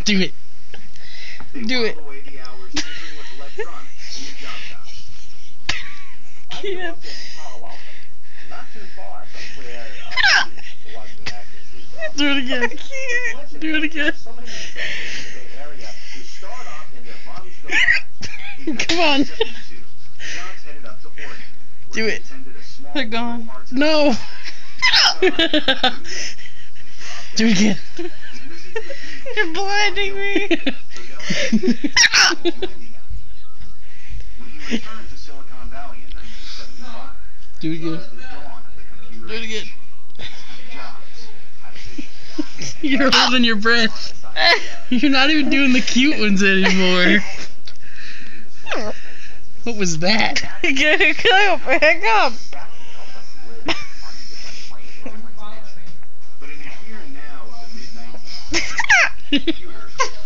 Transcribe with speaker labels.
Speaker 1: Do it. Do it. Can't. Do it again. I can't. Do it again. Come on. Do it. They're gone. No. Do it again. You're blinding me. Do it again. Do it again. You're holding your breath. You're not even doing the cute ones anymore. What was that?
Speaker 2: Hiccup! Hiccup!
Speaker 3: But in the here and now of the mid-1900s,